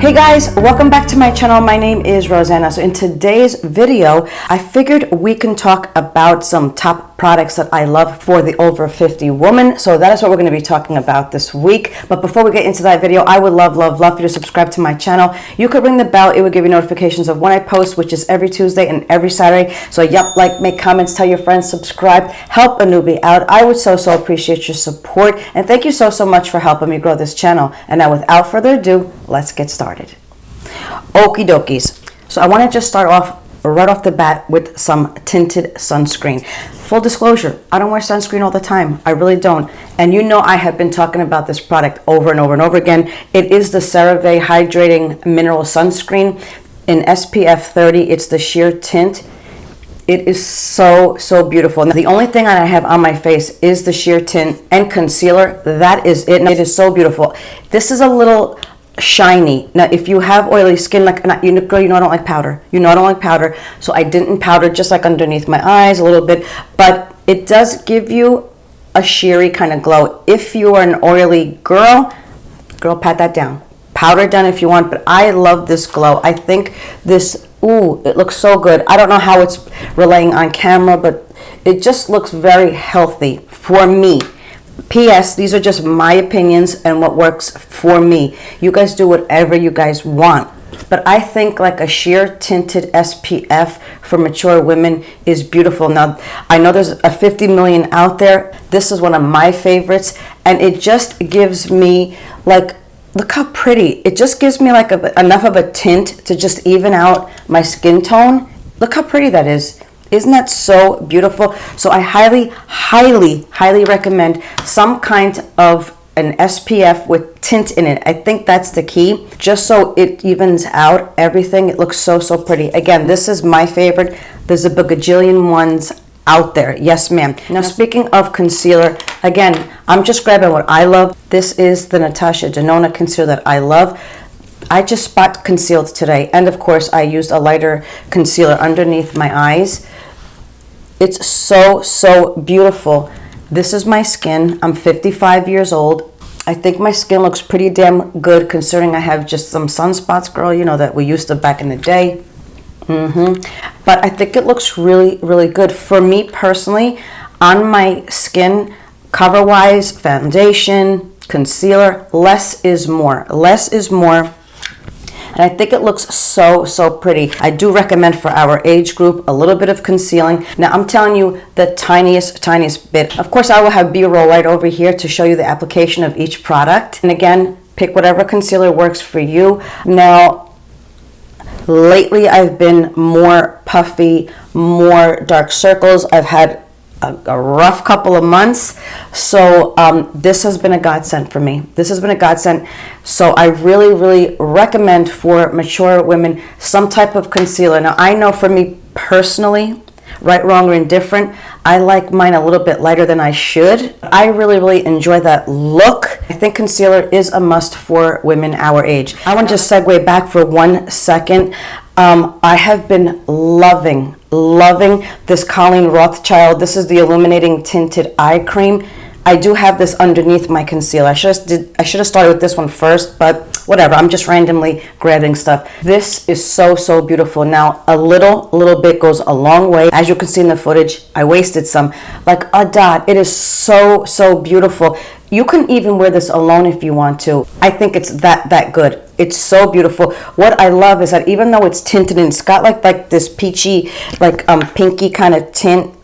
Hey guys, welcome back to my channel. My name is Roseanna. So in today's video, I figured we can talk about some top products that I love for the over 50 woman. So that is what we're going to be talking about this week. But before we get into that video, I would love for you to subscribe to my channel. You could ring the bell. It would give you notifications of when I post, which is every Tuesday and every Saturday. So yep, like, make comments, tell your friends, subscribe, help a newbie out. I would so appreciate your support. And thank you so much for helping me grow this channel. And now without further ado, let's get started. Okie dokies. So I want to just start off right off the bat with some tinted sunscreen. Full disclosure, I don't wear sunscreen all the time. I really don't. And you know I have been talking about this product over and over again. It is the CeraVe Hydrating Mineral Sunscreen in SPF 30. It's the sheer tint. It is so beautiful. Now, the only thing that I have on my face is the sheer tint and concealer. That is it. It is so beautiful. This is a little shiny. Now, if you have oily skin, like girl, you know I don't like powder. You know I don't like powder, so I didn't powder, just like underneath my eyes a little bit. But it does give you a sheery kind of glow. If you are an oily girl, pat that down. Powder it down if you want. But I love this glow. I think this. Ooh, it looks so good. I don't know how it's relaying on camera, but it just looks very healthy for me. P.S. These are just my opinions and what works for me. You guys do whatever you guys want. But I think like a sheer tinted SPF for mature women is beautiful. Now, I know there's a 50 million out there. This is one of my favorites. And it just gives me like, look how pretty. It just gives me like enough of a tint to just even out my skin tone. Look how pretty that is. Isn't that so beautiful? So I highly recommend some kind of an SPF with tint in it. I think that's the key, just so it evens out everything. It looks so pretty. Again, this is my favorite. There's a bagajillion ones out there. Yes, ma'am. Now, speaking of concealer, again, I'm just grabbing what I love. This is the Natasha Denona concealer that I love. I just spot concealed today, and of course I used a lighter concealer underneath my eyes. It's so beautiful. This is my skin. I'm 55 years old. I think my skin looks pretty damn good considering I have just some sunspots, girl, you know, that we used to back in the day. But I think it looks really good. For me personally, on my skin, cover-wise, foundation, concealer, less is more. Less is more. And I think it looks so pretty. I do recommend for our age group a little bit of concealing. Now, I'm telling you the tiniest bit. Of course, I will have B-roll right over here to show you the application of each product. And again, pick whatever concealer works for you. Now, lately I've been more puffy, more dark circles. I've had a rough couple of months, so this has been a godsend for me. This has been a godsend. So I really recommend for mature women some type of concealer. Now, I know for me personally, right, wrong, or indifferent, I like mine a little bit lighter than I should. I really enjoy that look. I think concealer is a must for women our age. I want to just segue back for 1 second. I have been loving this Colleen Rothschild. This is the Illuminating Tinted Eye Cream. I do have this underneath my concealer. I should have started with this one first, but whatever. I'm just randomly grabbing stuff. This is so beautiful. Now, a little bit goes a long way. As you can see in the footage, I wasted some. Like a dot. It is so beautiful. You can even wear this alone if you want to. I think it's that good. It's so beautiful. What I love is that even though it's tinted and it's got like this peachy, like pinky kind of tint,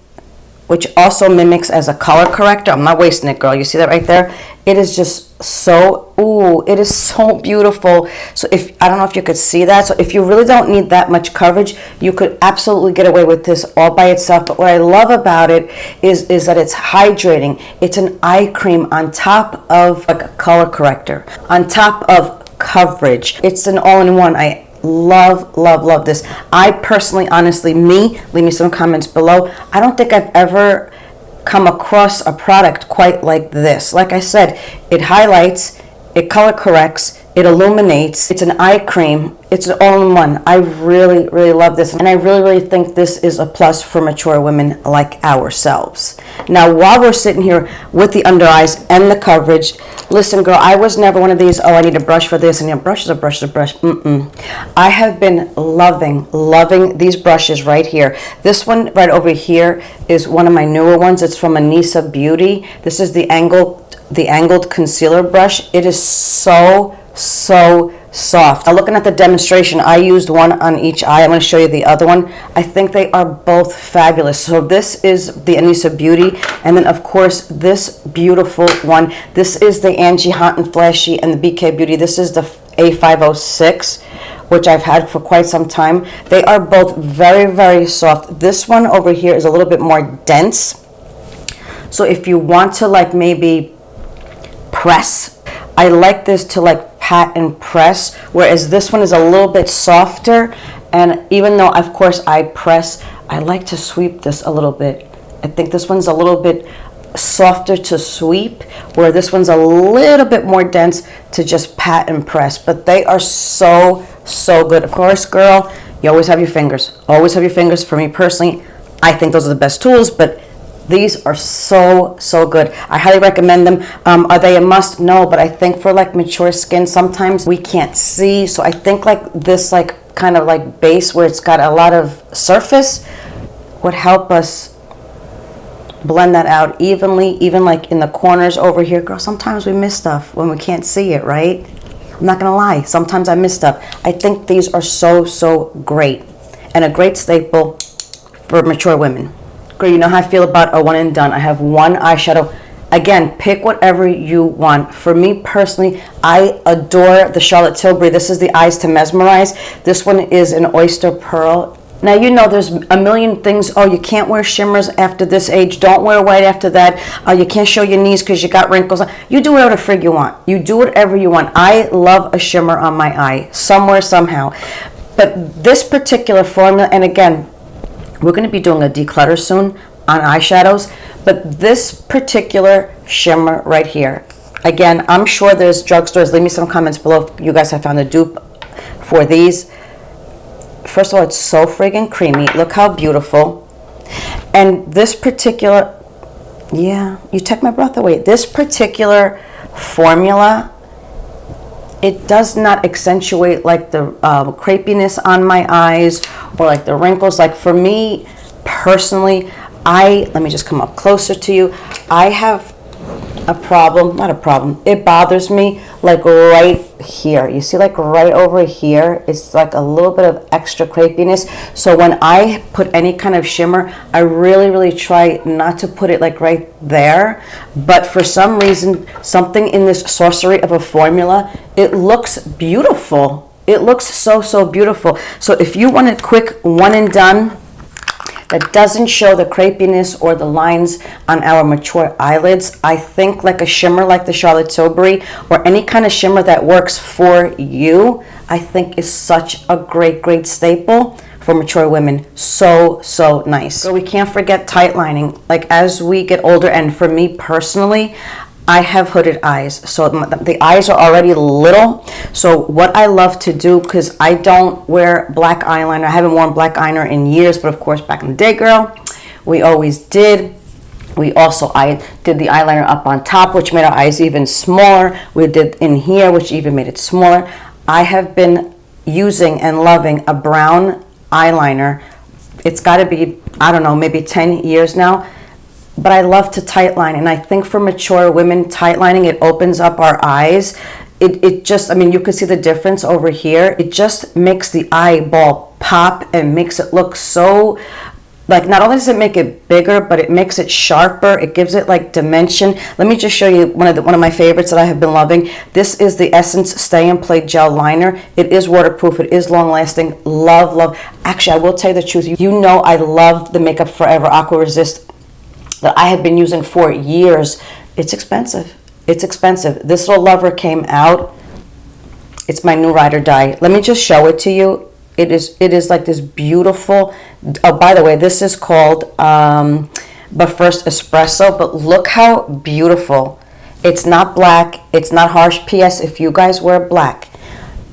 which also mimics as a color corrector. I'm not wasting it, girl. You see that right there? It is just so, ooh, it is so beautiful. So I don't know if you could see that. So if you really don't need that much coverage, you could absolutely get away with this all by itself. But what I love about it is that it's hydrating. It's an eye cream on top of like a color corrector, on top of coverage. It's an all-in-one. I love this. I personally, honestly, leave me some comments below. I don't think I've ever come across a product quite like this. Like I said, it highlights, it color corrects, It illuminates. It's an eye cream. It's an all-in-one. I really, really love this. And I really, really think this is a plus for mature women like ourselves. Now, while we're sitting here with the under eyes and the coverage, listen, girl, I was never one of these, oh, I need a brush for this, and a brush is a brush is a brush. I have been loving these brushes right here. This one right over here is one of my newer ones. It's from Anissa Beauty. This is the angled concealer brush. It is so soft. Now, looking at the demonstration, I used one on each eye. I'm going to show you the other one. I think they are both fabulous. So this is the Anissa Beauty, and then of course this beautiful one. This is the Angie Hot and Flashy and the BK Beauty. This is the A506, which I've had for quite some time. They are both very soft. This one over here is a little bit more dense. So if you want to like maybe press, I like this to like pat and press, whereas this one is a little bit softer. And even though of course I press, I like to sweep this a little bit. I think this one's a little bit softer to sweep, where this one's a little bit more dense to just pat and press. But they are so good. Of course, girl, you always have your fingers. Always have your fingers. For me personally, I think those are the best tools, but these are so good. I highly recommend them. Are they a must? No, but I think for like mature skin, sometimes we can't see. So I think like this like kind of like base where it's got a lot of surface would help us blend that out evenly, even like in the corners over here. Girl, sometimes we miss stuff when we can't see it, right? I'm not gonna lie, sometimes I miss stuff. I think these are so great and a great staple for mature women. Girl, you know how I feel about a one and done. I have one eyeshadow. Again, pick whatever you want. For me personally, I adore the Charlotte Tilbury. This is the Eyes to Mesmerize. This one is an Oyster Pearl. Now, you know there's a million things. Oh, you can't wear shimmers after this age. Don't wear white after that. You can't show your knees because you got wrinkles. You do whatever the frig you want. You do whatever you want. I love a shimmer on my eye, somewhere, somehow. But this particular formula, and again, we're going to be doing a declutter soon on eyeshadows, but this particular shimmer right here, again, I'm sure there's drugstores. Leave me some comments below if you guys have found a dupe for these. First of all, it's so friggin' creamy. Look how beautiful. And this particular, yeah, you took my breath away. This particular formula, it does not accentuate like the crepiness on my eyes or like the wrinkles. Like for me personally, let me just come up closer to you. I have a problem, not a problem, it bothers me like right here. You see, like right over here, it's like a little bit of extra crepiness. So when I put any kind of shimmer, I really try not to put it like right there. But for some reason, something in this sorcery of a formula, it looks beautiful. It looks so beautiful. So if you want a quick one and done that doesn't show the crepiness or the lines on our mature eyelids, I think like a shimmer like the Charlotte Tilbury or any kind of shimmer that works for you, I think is such a great staple for mature women. So nice. So we can't forget tight lining. Like as we get older, and for me personally, I have hooded eyes, so the eyes are already little. So what I love to do, because I don't wear black eyeliner, I haven't worn black eyeliner in years, but of course back in the day, girl, we always did. I did the eyeliner up on top, which made our eyes even smaller. We did in here, which even made it smaller. I have been using and loving a brown eyeliner. It's got to be, I don't know, maybe 10 years now. But I love to tightline, and I think for mature women, tightlining, it opens up our eyes. It just, I mean, you can see the difference over here. It just makes the eyeball pop and makes it look so, like, not only does it make it bigger, but it makes it sharper. It gives it like dimension. Let me just show you one of my favorites that I have been loving. This is the Essence Stay and Play Gel Liner. It is waterproof. It is long lasting. Love. Actually, I will tell you the truth. You know I love the Makeup Forever Aqua Resist that I have been using for years. It's expensive. This little lover came out. It's my new ride or die. Let me just show it to you. It is like this beautiful, oh, by the way, this is called But First Espresso, but look how beautiful. It's not black, it's not harsh. P.S. if you guys wear black,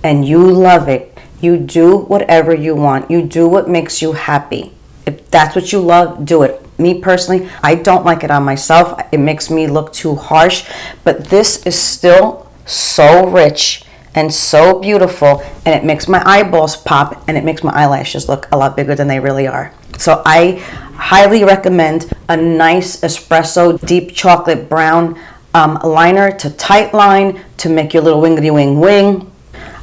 and you love it, you do whatever you want. You do what makes you happy. If that's what you love, do it. Me personally, I don't like it on myself. It makes me look too harsh, but this is still so rich and so beautiful, and it makes my eyeballs pop, and it makes my eyelashes look a lot bigger than they really are. So I highly recommend a nice espresso deep chocolate brown liner to tight line, to make your little wingity wing wing.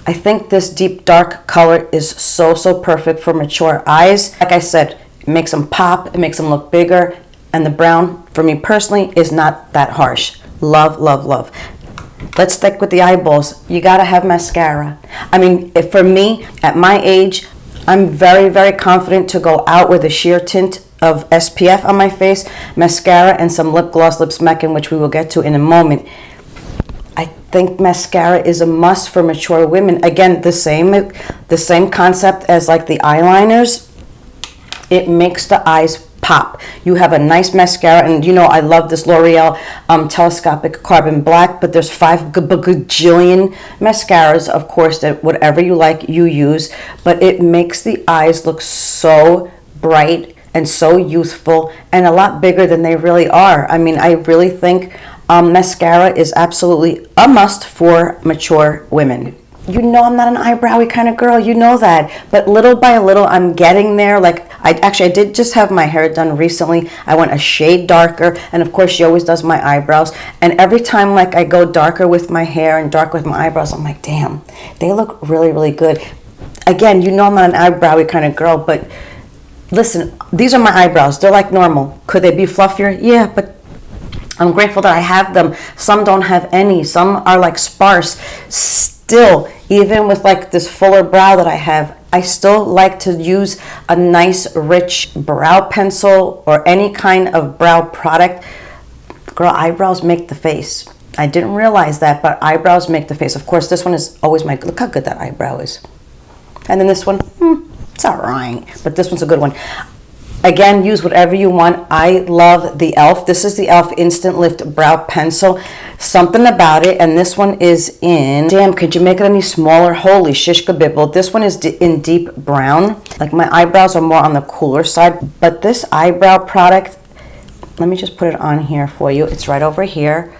I think this deep dark color is so perfect for mature eyes. Like I said, it makes them pop, it makes them look bigger, and the brown, for me personally, is not that harsh. Love, love, love. Let's stick with the eyeballs. You gotta have mascara. I mean, for me, at my age, I'm very confident to go out with a sheer tint of SPF on my face, mascara, and some lip gloss, lip smacking, which we will get to in a moment. I think mascara is a must for mature women. Again, the same concept as like the eyeliners. It makes the eyes pop. You have a nice mascara, and you know I love this L'Oreal telescopic carbon black, but there's 5 gajillion mascaras, of course, that whatever you like you use, but it makes the eyes look so bright and so youthful and a lot bigger than they really are. I mean, I really think mascara is absolutely a must for mature women. You know I'm not an eyebrowy kind of girl, you know that, but little by little I'm getting there. Like I did just have my hair done recently. I went a shade darker, and of course she always does my eyebrows, and every time like I go darker with my hair and dark with my eyebrows, I'm like, damn, they look really good. Again, you know I'm not an eyebrowy kind of girl, but listen, these are my eyebrows. They're like normal. Could they be fluffier? Yeah, but I'm grateful that I have them. Some don't have any. Some are like sparse. Still, even with like this fuller brow that I have, I still like to use a nice rich brow pencil or any kind of brow product. Girl, eyebrows make the face. I didn't realize that, but eyebrows make the face. Of course, this one is always my, look how good that eyebrow is. And then this one, it's all right, but this one's a good one. Again, use whatever you want. I love the e.l.f. This is the e.l.f. Instant Lift Brow Pencil. Something about it, and this one is in, damn, could you make it any smaller? Holy shish kabibble. This one is in deep brown. Like my eyebrows are more on the cooler side, but this eyebrow product, let me just put it on here for you. It's right over here.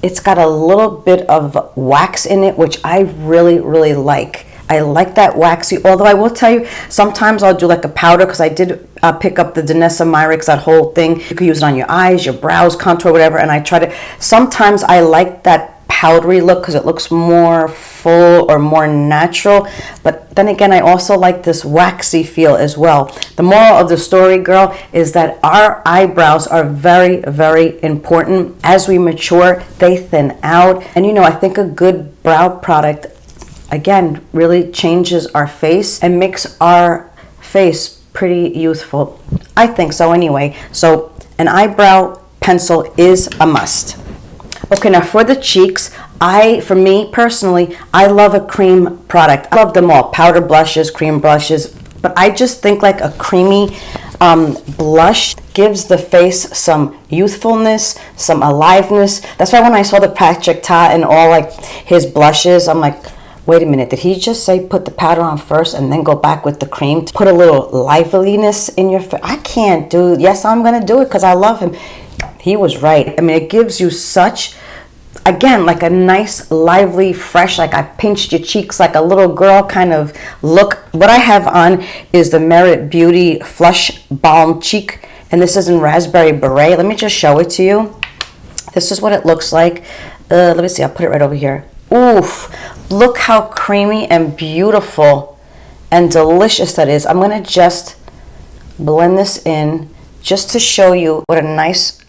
It's got a little bit of wax in it, which I really like. I like that waxy, although I will tell you, sometimes I'll do like a powder, because I did pick up the Danessa Myricks, that whole thing. You can use it on your eyes, your brows, contour, whatever, and I try to, sometimes I like that powdery look because it looks more full or more natural, but then again, I also like this waxy feel as well. The moral of the story, girl, is that our eyebrows are very important. As we mature, they thin out, and you know, I think a good brow product, again, really changes our face and makes our face pretty youthful. I think so anyway. So an eyebrow pencil is a must. Okay, now for the cheeks, for me personally, I love a cream product. I love them all, powder blushes, cream blushes, but I just think like a creamy blush gives the face some youthfulness, some aliveness. That's why when I saw the Patrick Ta and all like his blushes, I'm like, wait a minute, did he just say put the powder on first and then go back with the cream to put a little liveliness in your face? I can't do, yes, I'm going to do it because I love him. He was right. I mean, it gives you such, again, like a nice, lively, fresh, like I pinched your cheeks like a little girl kind of look. What I have on is the Merit Beauty Flush Balm Cheek, and this is in Raspberry Beret. Let me just show it to you. This is what it looks like. Let me see, I'll put it right over here. Oof, look how creamy and beautiful and delicious that is. I'm going to just blend this in just to show you what a nice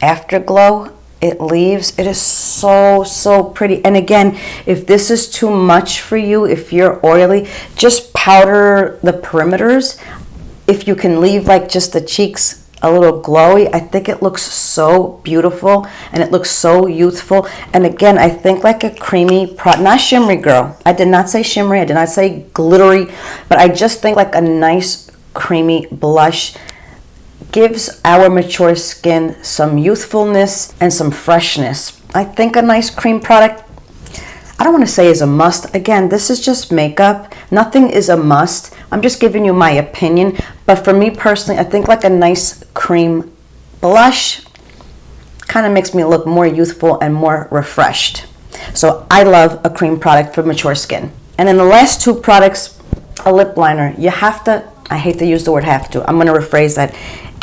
afterglow it leaves. It is so pretty. And again, if this is too much for you, if you're oily, just powder the perimeters. If you can leave like just the cheeks a little glowy, I think it looks so beautiful and it looks so youthful. And again, I think like a creamy not shimmery, girl. I did not say shimmery, I did not say glittery, but I just think like a nice creamy blush gives our mature skin some youthfulness and some freshness. I think a nice cream product, I don't want to say is a must. Again, this is just makeup. Nothing is a must. I'm just giving you my opinion. But for me personally, I think like a nice cream blush kind of makes me look more youthful and more refreshed. So I love a cream product for mature skin. And then the last two products, a lip liner. You have to, I hate to use the word have to, I'm going to rephrase that.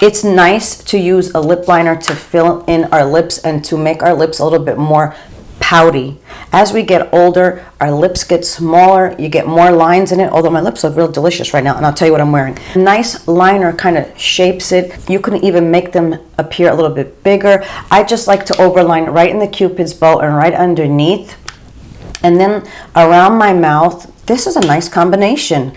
It's nice to use a lip liner to fill in our lips and to make our lips a little bit more pouty. As we get older, our lips get smaller, you get more lines in it, although my lips look real delicious right now, and I'll tell you what I'm wearing. A nice liner kind of shapes it. You can even make them appear a little bit bigger. I just like to overline right in the Cupid's bow and right underneath. And then around my mouth, this is a nice combination.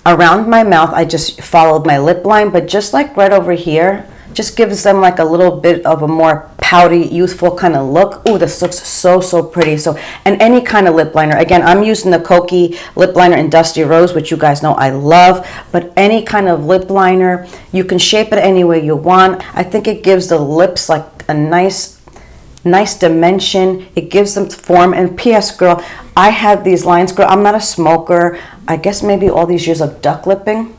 Around my mouth, I just followed my lip line, but just like right over here, just gives them like a little bit of a more pouty, youthful kind of look. Ooh, this looks so pretty. So, and any kind of lip liner. Again, I'm using the Kokie lip liner in Dusty Rose, which you guys know I love. But any kind of lip liner, you can shape it any way you want. I think it gives the lips like a nice dimension. It gives them form. And P.S. girl, I have these lines, girl. I'm not a smoker. I guess maybe all these years of duck lipping.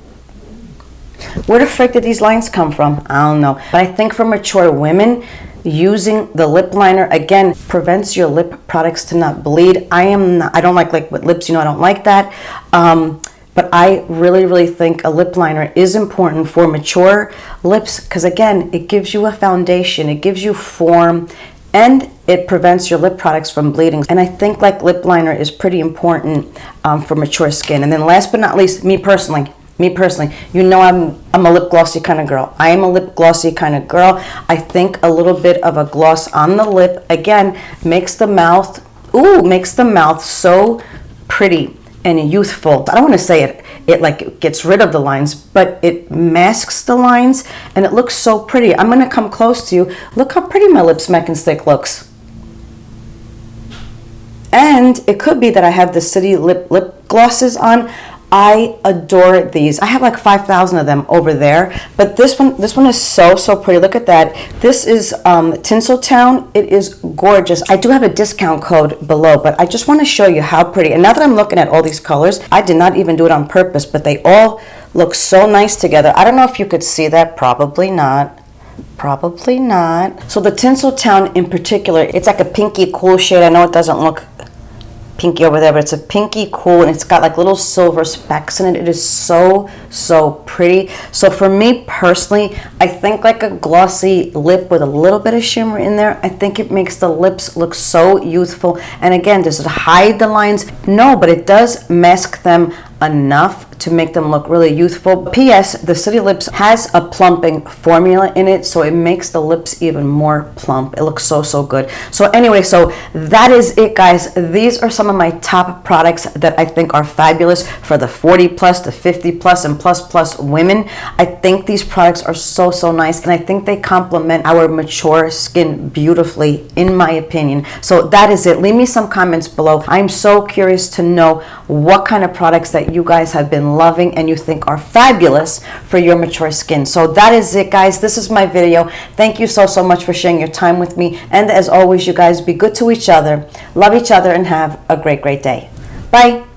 Where the frick did these lines come from? I don't know. But I think for mature women, using the lip liner, again, prevents your lip products to not bleed. I don't like liquid lips, you know, I don't like that. But I really think a lip liner is important for mature lips because, again, it gives you a foundation, it gives you form, and it prevents your lip products from bleeding. And I think like lip liner is pretty important for mature skin. And then last but not least, me personally, you know I'm a lip glossy kind of girl. I am a lip glossy kind of girl. I think a little bit of a gloss on the lip, again, makes the mouth so pretty and youthful. I don't want to say it like gets rid of the lines, but it masks the lines and it looks so pretty. I'm going to come close to you. Look how pretty my lip smack and stick looks. And it could be that I have the City lip glosses on. I adore these. I have like 5,000 of them over there, but this one is so pretty. Look at that. This is Tinseltown. It is gorgeous. I do have a discount code below, but I just want to show you how pretty. And now that I'm looking at all these colors, I did not even do it on purpose, but they all look so nice together. I don't know if you could see that. Probably not. So the Tinseltown in particular, it's like a pinky cool shade. I know it doesn't look pinky over there, but it's a pinky cool and it's got like little silver specks in it. It is so pretty. So for me personally, I think like a glossy lip with a little bit of shimmer in there, I think it makes the lips look so youthful. And again, does it hide the lines? No, but it does mask them enough to make them look really youthful. P.S. the City Lips has a plumping formula in it, so it makes the lips even more plump. It looks so good. So anyway, so that is it, guys. These are some of my top products that I think are fabulous for the 40 plus, the 50 plus, and plus women. I think these products are so nice, and I think they complement our mature skin beautifully, in my opinion. So that is it. Leave me some comments below. I'm so curious to know what kind of products that you guys have been loving and you think are fabulous for your mature skin. So that is it, guys. This is my video. Thank you so much for sharing your time with me. And as always, you guys, be good to each other, love each other, and have a great day. Bye.